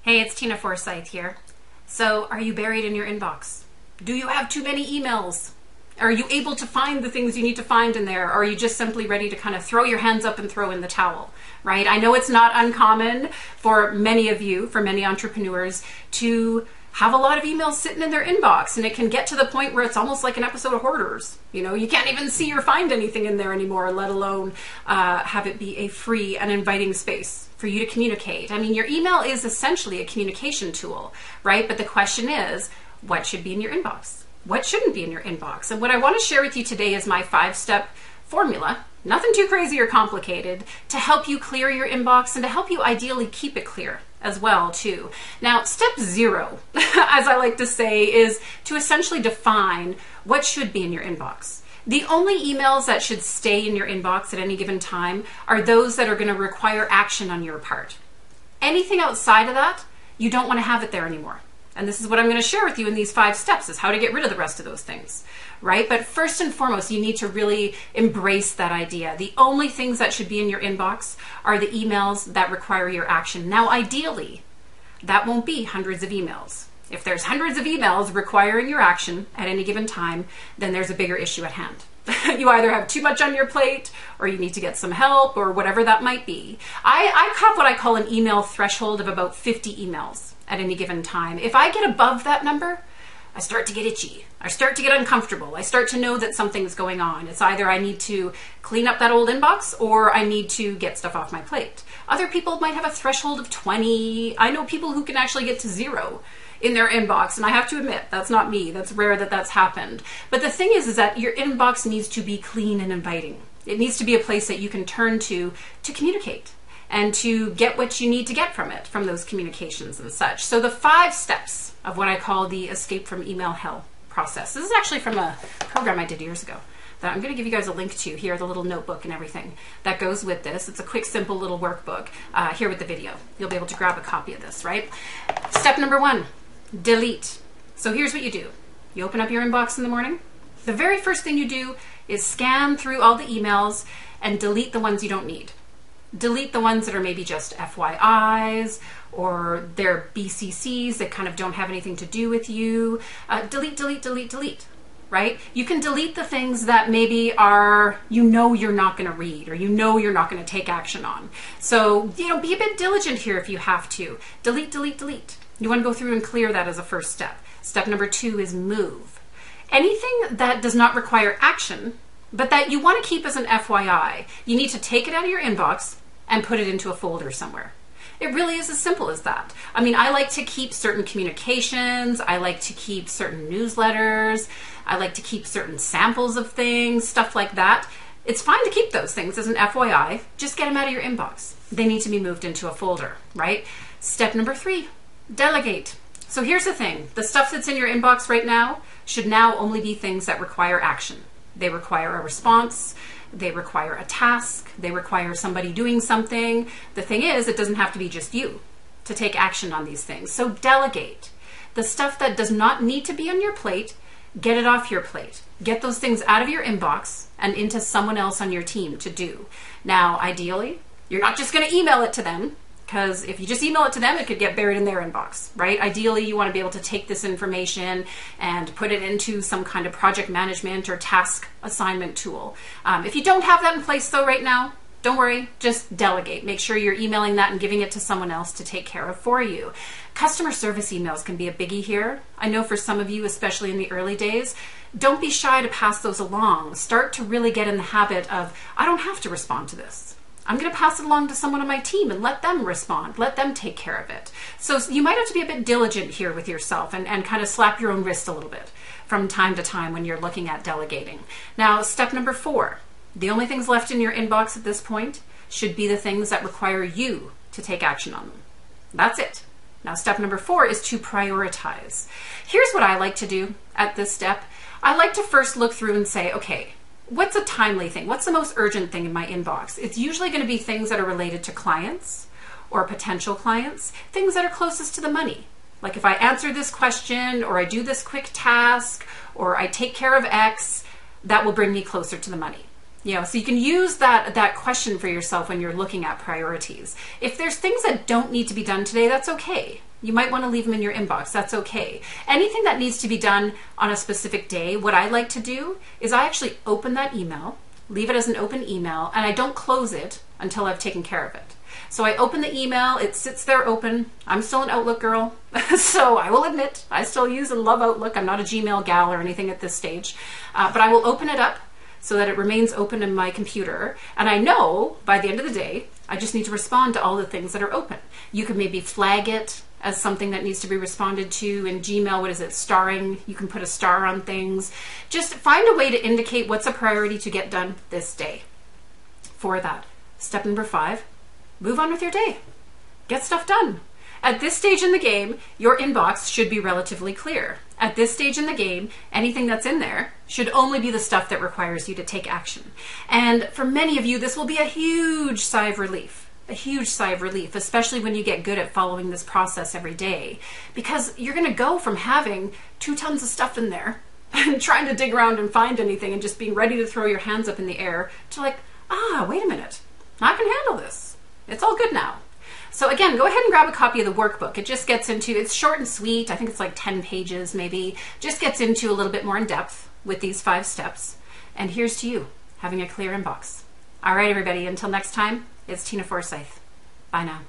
Hey, it's Tina Forsyth here. So, are you buried in your inbox? Do you have too many emails? Are you able to find the things you need to find in there? Or are you just simply ready to kind of throw your hands up and throw in the towel, right? I know it's not uncommon for many of you, for many entrepreneurs, to have a lot of emails sitting in their inbox, and it can get to the point where it's almost like an episode of Hoarders. You know, you can't even see or find anything in there anymore, let alone have it be a free and inviting space for you to communicate. I mean, your email is essentially a communication tool, right? But the question is, what should be in your inbox? What shouldn't be in your inbox? And what I want to share with you today is my 5-step formula, nothing too crazy or complicated, to help you clear your inbox and to help you ideally keep it clear as well too. Now, step 0, as I like to say, is to essentially define what should be in your inbox. The only emails that should stay in your inbox at any given time are those that are going to require action on your part. Anything outside of that, you don't want to have it there anymore. And this is what I'm going to share with you in these 5 steps, is how to get rid of the rest of those things, right? But first and foremost, you need to really embrace that idea. The only things that should be in your inbox are the emails that require your action. Now, ideally, that won't be hundreds of emails. If there's hundreds of emails requiring your action at any given time, then there's a bigger issue at hand. You either have too much on your plate, or you need to get some help, or whatever that might be. I have what I call an email threshold of about 50 emails at any given time. If I get above that number, I start to get itchy. I start to get uncomfortable. I start to know that something's going on. It's either I need to clean up that old inbox, or I need to get stuff off my plate. Other people might have a threshold of 20. I know people who can actually get to 0 in their inbox, and I have to admit, that's not me. That's rare that that's happened. But the thing is that your inbox needs to be clean and inviting. It needs to be a place that you can turn to communicate and to get what you need to get from it, from those communications and such. So the 5 steps of what I call the escape from email hell process. This is actually from a program I did years ago that I'm going to give you guys a link to here, the little notebook and everything that goes with this. It's a quick, simple little workbook here with the video. You'll be able to grab a copy of this, right? Step number 1, delete. So here's what you do. You open up your inbox in the morning. The very first thing you do is scan through all the emails and delete the ones you don't need. Delete the ones that are maybe just FYIs, or they're BCCs that kind of don't have anything to do with you. Delete, delete, delete, delete, right? You can delete the things that maybe are, you're not going to read, or you're not going to take action on. So, be a bit diligent here if you have to. Delete, delete, delete. You want to go through and clear that as a first step. Step number 2 is move. Anything that does not require action, but that you want to keep as an FYI, you need to take it out of your inbox and put it into a folder somewhere. It really is as simple as that. I mean, I like to keep certain communications. I like to keep certain newsletters. I like to keep certain samples of things, stuff like that. It's fine to keep those things as an FYI. Just get them out of your inbox. They need to be moved into a folder, right? Step number 3, delegate. So here's the thing. The stuff that's in your inbox right now should now only be things that require action. They require a response. They require a task. They require somebody doing something. The thing is, it doesn't have to be just you to take action on these things. So delegate. The stuff that does not need to be on your plate, get it off your plate. Get those things out of your inbox and into someone else on your team to do. Now, ideally, you're not just going to email it to them, because if you just email it to them, it could get buried in their inbox, right? Ideally, you want to be able to take this information and put it into some kind of project management or task assignment tool. If you don't have that in place though right now, don't worry, just delegate. Make sure you're emailing that and giving it to someone else to take care of for you. Customer service emails can be a biggie here. I know for some of you, especially in the early days, don't be shy to pass those along. Start to really get in the habit of, I don't have to respond to this. I'm going to pass it along to someone on my team and let them respond, let them take care of it. So you might have to be a bit diligent here with yourself and kind of slap your own wrist a little bit from time to time when you're looking at delegating. Now, step number 4, the only things left in your inbox at this point should be the things that require you to take action on them. That's it. Now, step number 4 is to prioritize. Here's what I like to do at this step. I like to first look through and say, okay, what's a timely thing? What's the most urgent thing in my inbox? It's usually going to be things that are related to clients or potential clients, things that are closest to the money. Like if I answer this question, or I do this quick task, or I take care of X, that will bring me closer to the money. So you can use that question for yourself when you're looking at priorities. If there's things that don't need to be done today, that's okay. You might want to leave them in your inbox. That's okay. Anything that needs to be done on a specific day, what I like to do is I actually open that email, leave it as an open email, and I don't close it until I've taken care of it. So I open the email, it sits there open. I'm still an Outlook girl, so I will admit I still use and love Outlook. I'm not a Gmail gal or anything at this stage, but I will open it up so that it remains open in my computer. And I know by the end of the day, I just need to respond to all the things that are open. You can maybe flag it as something that needs to be responded to. In Gmail, what is it, starring? You can put a star on things. Just find a way to indicate what's a priority to get done this day. For that, step number 5, move on with your day. Get stuff done. At this stage in the game, your inbox should be relatively clear. At this stage in the game, anything that's in there should only be the stuff that requires you to take action. And for many of you, this will be a huge sigh of relief. A huge sigh of relief, especially when you get good at following this process every day, because you're going to go from having 2 tons of stuff in there and trying to dig around and find anything and just being ready to throw your hands up in the air to like, wait a minute, I can handle this. It's all good now. So again, go ahead and grab a copy of the workbook. It just gets into, it's short and sweet. I think it's like 10 pages maybe. Just gets into a little bit more in depth with these 5 steps. And here's to you, having a clear inbox. All right, everybody, until next time, it's Tina Forsyth. Bye now.